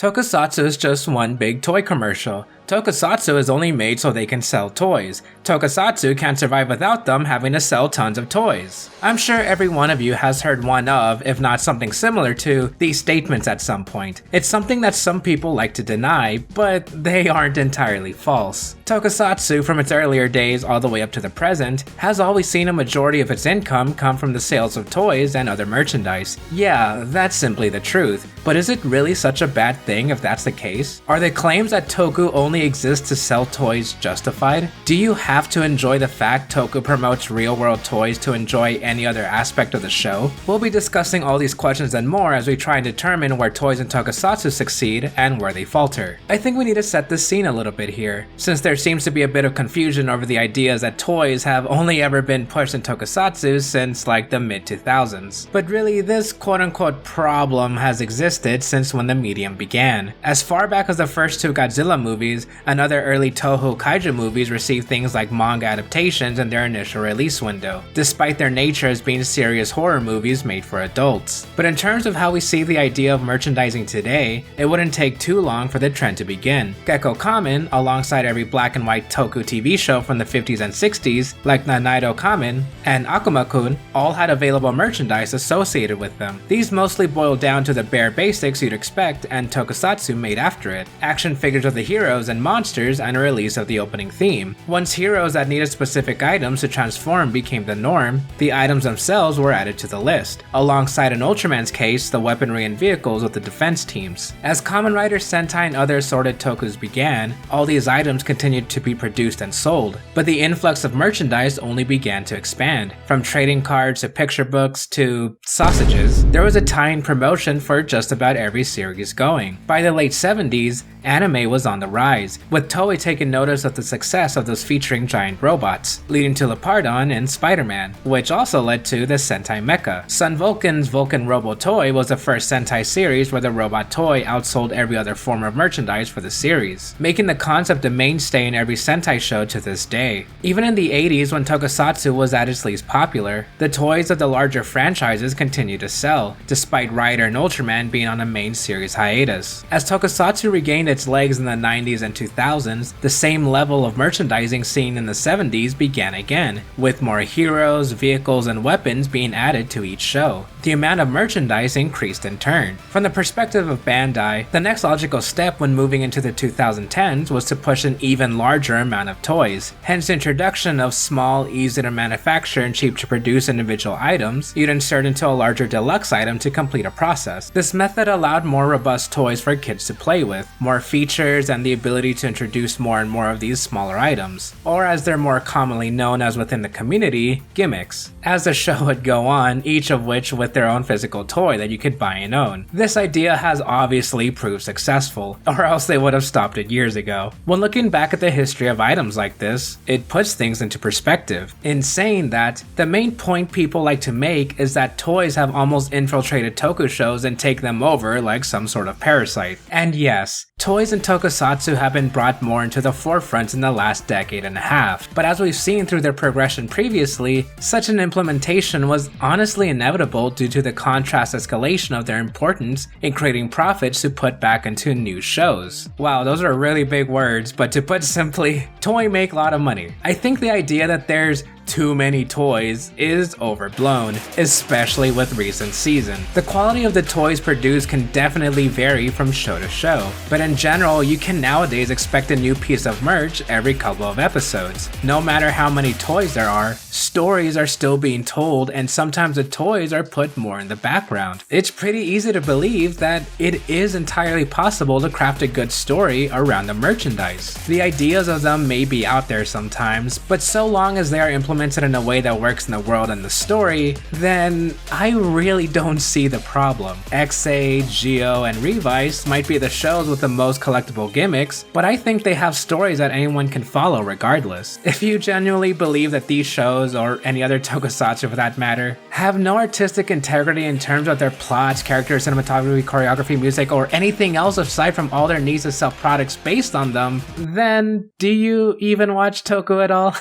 Tokusatsu is just one big toy commercial. Tokusatsu is only made so they can sell toys. Tokusatsu can't survive without them having to sell tons of toys. I'm sure every one of you has heard one of, if not something similar to, these statements at some point. It's something that some people like to deny, but they aren't entirely false. Tokusatsu, from its earlier days all the way up to the present, has always seen a majority of its income come from the sales of toys and other merchandise. Yeah, that's simply the truth. But is it really such a bad thing if that's the case? Are the claims that Toku only exists to sell toys justified? Do you have to enjoy the fact Toku promotes real-world toys to enjoy any other aspect of the show? We'll be discussing all these questions and more as we try and determine where toys in Tokusatsu succeed and where they falter. I think we need to set the scene a little bit here, since there seems to be a bit of confusion over the ideas that toys have only ever been pushed in Tokusatsu since like the mid-2000s. But really, this quote-unquote problem has existed since when the medium began. As far back as the first two Godzilla movies, and other early Toho kaiju movies received things like manga adaptations in their initial release window, despite their nature as being serious horror movies made for adults. But in terms of how we see the idea of merchandising today, it wouldn't take too long for the trend to begin. Gekko Kamen, alongside every black and white Toku TV show from the 50s and 60s, like Nanaido Kamen and Akuma-kun, all had available merchandise associated with them. These mostly boiled down to the bare basics you'd expect, and Tokusatsu made after it. Action figures of the heroes and monsters, and a release of the opening theme. Once heroes that needed specific items to transform became the norm, the items themselves were added to the list, alongside in Ultraman's case, the weaponry and vehicles of the defense teams. As Kamen Rider, Sentai, and other assorted tokus began, all these items continued to be produced and sold, but the influx of merchandise only began to expand. From trading cards to picture books to sausages, there was a tie-in promotion for just about every series going. By the late 70s, anime was on the rise, with Toei taking notice of the success of those featuring giant robots, leading to Leopardon and Spider-Man, which also led to the Sentai Mecha. Sun Vulcan's Vulcan Robo Toy was the first Sentai series where the robot toy outsold every other form of merchandise for the series, making the concept a mainstay in every Sentai show to this day. Even in the 80s, when Tokusatsu was at its least popular, the toys of the larger franchises continued to sell, despite Rider and Ultraman being on a main series hiatus. As Tokusatsu regained its legs in the 90s and 2000s, the same level of merchandising seen in the 70s began again, with more heroes, vehicles, and weapons being added to each show. The amount of merchandise increased in turn. From the perspective of Bandai, the next logical step when moving into the 2010s was to push an even larger amount of toys, hence the introduction of small, easy to manufacture and cheap to produce individual items you'd insert into a larger deluxe item to complete a process. This method allowed more robust toys for kids to play with, more features, and the ability to introduce more and more of these smaller items, or as they're more commonly known as within the community, gimmicks. As the show would go on, each of which with their own physical toy that you could buy and own. This idea has obviously proved successful, or else they would have stopped it years ago. When looking back at the history of items like this, it puts things into perspective. In saying that, the main point people like to make is that toys have almost infiltrated Toku shows and take them over like some sort of parasite. And yes, toys in Tokusatsu have been brought more into the forefront in the last decade and a half, but as we've seen through their progression previously, such an implementation was honestly inevitable due to the contrast escalation of their importance in creating profits to put back into new shows. Wow, those are really big words, but to put simply, toy make a lot of money. I think the idea that there's too many toys is overblown, especially with recent season. The quality of the toys produced can definitely vary from show to show, but in general, you can nowadays expect a new piece of merch every couple of episodes. No matter how many toys there are, stories are still being told, and sometimes the toys are put more in the background. It's pretty easy to believe that it is entirely possible to craft a good story around the merchandise. The ideas of them may be out there sometimes, but so long as they are implemented in a way that works in the world and the story, then I really don't see the problem. XA, Geo, and Revice might be the shows with the most collectible gimmicks, but I think they have stories that anyone can follow regardless. If you genuinely believe that these shows, or any other tokusatsu for that matter, have no artistic integrity in terms of their plots, characters, cinematography, choreography, music, or anything else aside from all their needs to sell products based on them, then do you even watch Toku at all?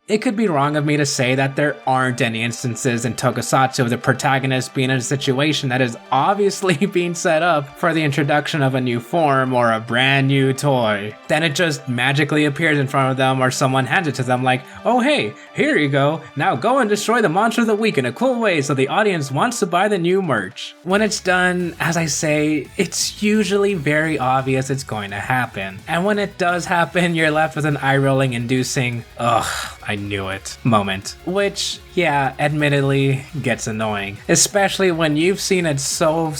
It could be wrong wrong of me to say that there aren't any instances in Tokusatsu of the protagonist being in a situation that is obviously being set up for the introduction of a new form or a brand new toy. Then it just magically appears in front of them or someone hands it to them like, oh hey, here you go, now go and destroy the monster of the week in a cool way so the audience wants to buy the new merch. When it's done, as I say, it's usually very obvious it's going to happen. And when it does happen, you're left with an eye-rolling inducing, ugh, I knew it moment. Which, yeah, admittedly gets annoying. Especially when you've seen it so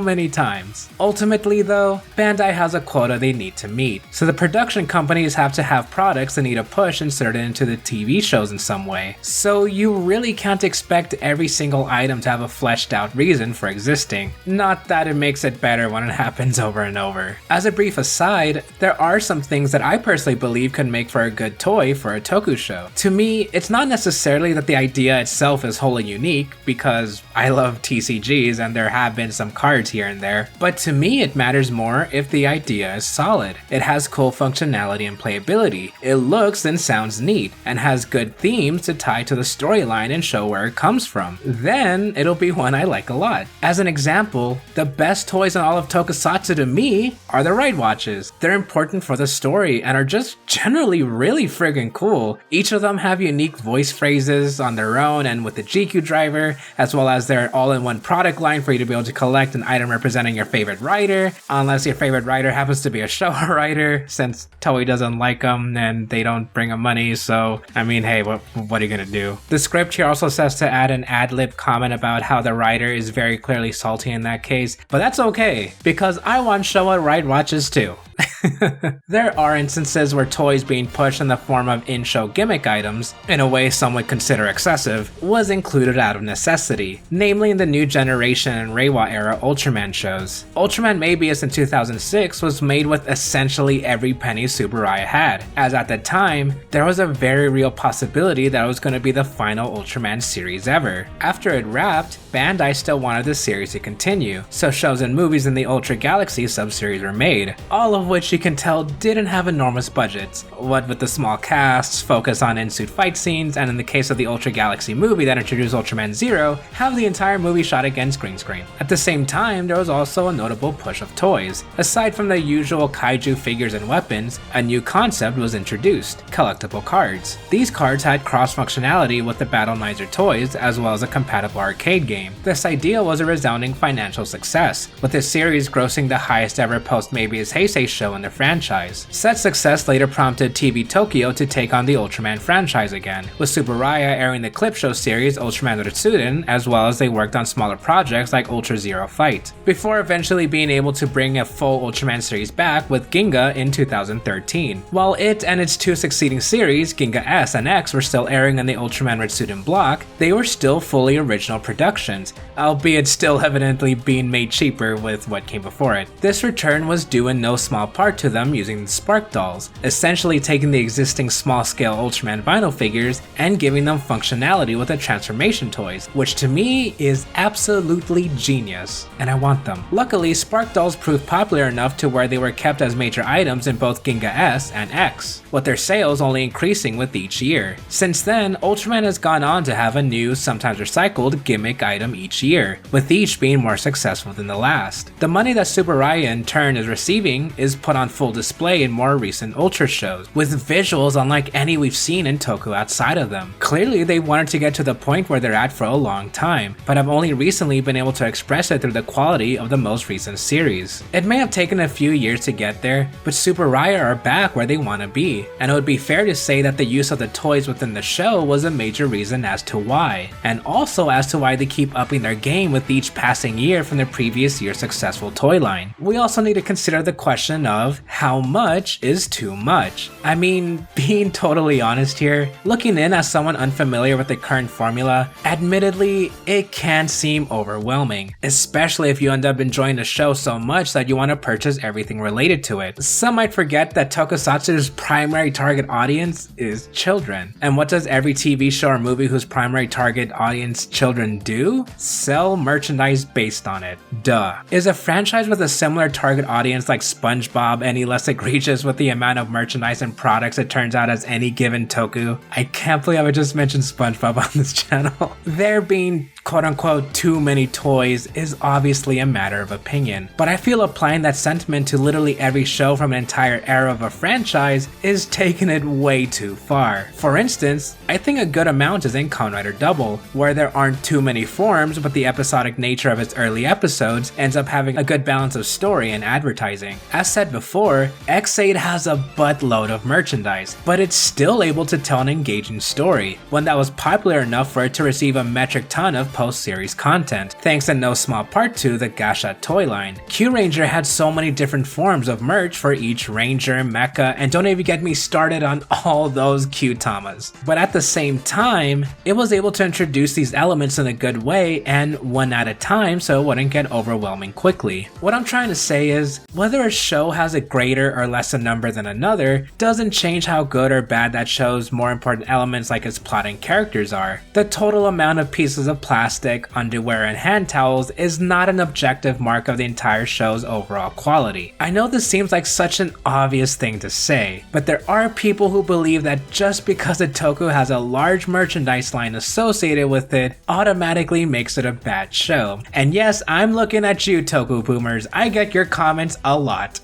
many times. Ultimately though, Bandai has a quota they need to meet. So the production companies have to have products that need a push inserted into the TV shows in some way. So you really can't expect every single item to have a fleshed out reason for existing. Not that it makes it better when it happens over and over. As a brief aside, there are some things that I personally believe could make for a good toy for a toku show. To me, it's not necessarily that the idea itself is wholly unique, because I love TCGs and there have been some cards here and there, but to me it matters more if the idea is solid. It has cool functionality and playability, it looks and sounds neat, and has good themes to tie to the storyline and show where it comes from. Then it'll be one I like a lot. As an example, the best toys in all of Tokusatsu to me are the Ride Watches. They're important for the story and are just generally really friggin' cool. Each of them have unique voice phrases on their own and with the GQ driver, as well as their all-in-one product line for you to be able to collect an item representing your favorite rider, unless your favorite rider happens to be a Showa rider, since Toei doesn't like them and they don't bring them money, so I mean, hey, what are you gonna do? The script here also says to add an ad-lib comment about how the rider is very clearly salty in that case, but that's okay, because I want Showa Ride Watches too. There are instances where toys being pushed in the form of in-show gimmick items, in a way some would consider excessive, was included out of necessity, namely in the New Generation and Reiwa era Ultraman shows. Ultraman Mabius in 2006 was made with essentially every penny Tsuburaya had, as at the time, there was a very real possibility that it was going to be the final Ultraman series ever. After it wrapped, Bandai still wanted the series to continue, so shows and movies in the Ultra Galaxy sub-series were made, all of which you can tell didn't have enormous budgets, what with the small casts, focus on in-suit fight scenes, and in the case of the Ultra Galaxy movie that introduced Ultraman Zero, have the entire movie shot against green screen. At the same time, there was also a notable push of toys. Aside from the usual kaiju figures and weapons, a new concept was introduced, collectible cards. These cards had cross-functionality with the Battlenizer toys, as well as a compatible arcade game. This idea was a resounding financial success, with the series grossing the highest ever post-Mabius Heisei show in the franchise. Said success later prompted TV Tokyo to take on the Ultraman franchise again, with Tsuburaya airing the clip show series Ultraman Retsuden, as well as they worked on smaller projects like Ultra Zero Fight, before eventually being able to bring a full Ultraman series back with Ginga in 2013. While it and its two succeeding series, Ginga S and X, were still airing in the Ultraman Retsuden block, they were still fully original productions, albeit still evidently being made cheaper with what came before it. This return was due in no small part to them using the Spark dolls, essentially taking the existing small-scale Ultraman vinyl figures and giving them functionality with the transformation toys, which to me is absolutely genius, and I want them. Luckily, Spark dolls proved popular enough to where they were kept as major items in both Ginga S and X, with their sales only increasing with each year. Since then, Ultraman has gone on to have a new, sometimes recycled, gimmick item each year, with each being more successful than the last. The money that Tsuburaya in turn is receiving is put on full display in more recent Ultra shows, with visuals unlike any we've seen in Toku outside of them. Clearly they wanted to get to the point where they're at for a long time, but have only recently been able to express it through the quality of the most recent series. It may have taken a few years to get there, but Tsuburaya are back where they want to be, and it would be fair to say that the use of the toys within the show was a major reason as to why, and also as to why they keep upping their game with each passing year from their previous year's successful toy line. We also need to consider the question of how much is too much. I mean, being totally honest here, looking in as someone unfamiliar with the current formula, admittedly, it can seem overwhelming, especially if you end up enjoying the show so much that you want to purchase everything related to it. Some might forget that Tokusatsu's primary target audience is children. And what does every TV show or movie whose primary target audience children do? Sell merchandise based on it. Duh. Is a franchise with a similar target audience like SpongeBob, job any less egregious with the amount of merchandise and products it turns out as any given toku. I can't believe I just mentioned SpongeBob on this channel. There being quote-unquote too many toys is obviously a matter of opinion, but I feel applying that sentiment to literally every show from an entire era of a franchise is taking it way too far. For instance, I think a good amount is in Kamen Rider Double, where there aren't too many forms, but the episodic nature of its early episodes ends up having a good balance of story and advertising. As said before, X8 has a buttload of merchandise, but it's still able to tell an engaging story, one that was popular enough for it to receive a metric ton of post-series content, thanks in no small part to the Gasha toy line. Q-Ranger had so many different forms of merch for each Ranger, Mecha, and don't even get me started on all those Q-Tamas. But at the same time, it was able to introduce these elements in a good way and one at a time so it wouldn't get overwhelming quickly. What I'm trying to say is, whether a show has a greater or lesser number than another doesn't change how good or bad that show's more important elements like its plot and characters are. The total amount of pieces of plastic, underwear, and hand towels is not an objective mark of the entire show's overall quality. I know this seems like such an obvious thing to say, but there are people who believe that just because a toku has a large merchandise line associated with it automatically makes it a bad show. And yes, I'm looking at you, toku boomers. I get your comments a lot.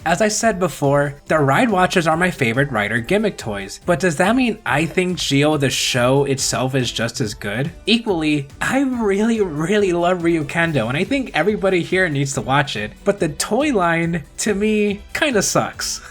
As I said before, the Ride Watchers are my favorite Rider gimmick toys, but does that mean I think Geo the show itself is just as good? Equally, I really love Ryukendo and I think everybody here needs to watch it, but the toy line, to me, kinda sucks.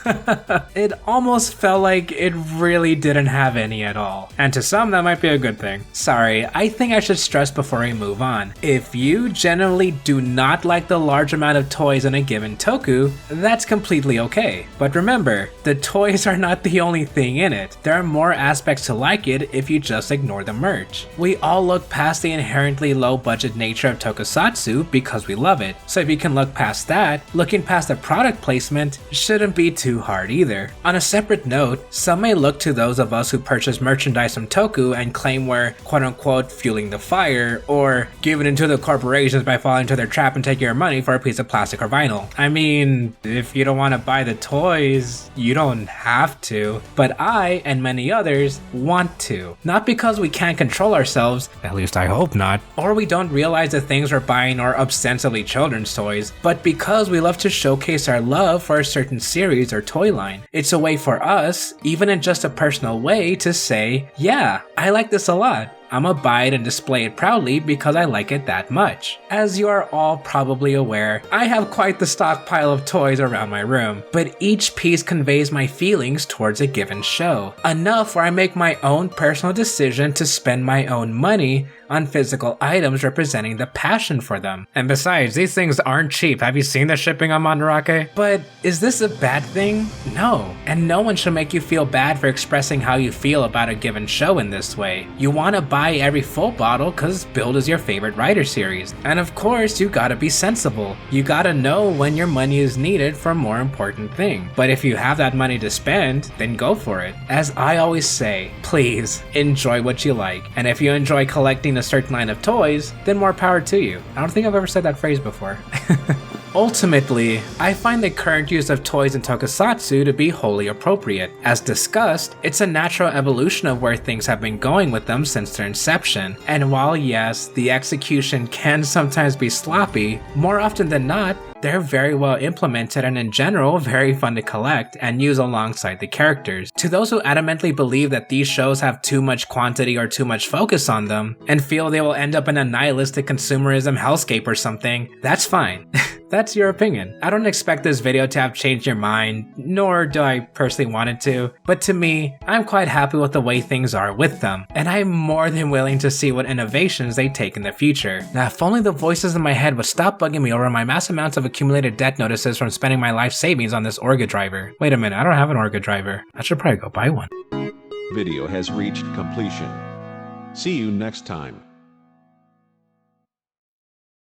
It almost felt like it really didn't have any at all, and to some that might be a good thing. Sorry, I think I should stress before I move on. If you generally do not like the large amount of toys in a given toku, that's completely okay. But remember, the toys are not the only thing in it. There are more aspects to like it if you just ignore the merch. We all look past the inherently low budget nature of Tokusatsu because we love it. So if you can look past that, looking past the product placement shouldn't be too hard either. On a separate note, some may look to those of us who purchase merchandise from Toku and claim we're quote-unquote fueling the fire or giving into the corporations by falling into their trap and taking your money for a piece of plastic or vinyl. I mean, if you don't want to buy the toys, you don't have to, but I and many others want to. Not because we can't control ourselves, at least I hope not, or we don't realize the things we're buying are ostensibly children's toys, but because we love to showcase our love for a certain series or toy line. It's a way for us, even in just a personal way, to say, yeah, I like this a lot. I'ma buy it and display it proudly because I like it that much. As you are all probably aware, I have quite the stockpile of toys around my room, but each piece conveys my feelings towards a given show. Enough where I make my own personal decision to spend my own money on physical items representing the passion for them. And besides, these things aren't cheap. Have you seen the shipping on Mandarake? But is this a bad thing? No. And no one should make you feel bad for expressing how you feel about a given show in this way. You want to buy every full bottle cause Build is your favorite Rider series. And of course, you gotta be sensible. You gotta know when your money is needed for a more important thing. But if you have that money to spend, then go for it. As I always say, please enjoy what you like. And if you enjoy collecting a certain line of toys, then more power to you. I don't think I've ever said that phrase before. Ultimately, I find the current use of toys in Tokusatsu to be wholly appropriate. As discussed, it's a natural evolution of where things have been going with them since their inception, and while yes, the execution can sometimes be sloppy, more often than not, they're very well implemented and in general very fun to collect and use alongside the characters. To those who adamantly believe that these shows have too much quantity or too much focus on them, and feel they will end up in a nihilistic consumerism hellscape or something, that's fine. That's your opinion. I don't expect this video to have changed your mind, nor do I personally want it to, but to me, I'm quite happy with the way things are with them, and I'm more than willing to see what innovations they take in the future. Now, if only the voices in my head would stop bugging me over my mass amounts of accumulated debt notices from spending my life savings on this Orga driver. Wait a minute, I don't have an Orga driver. I should probably go buy one. Video has reached completion. See you next time.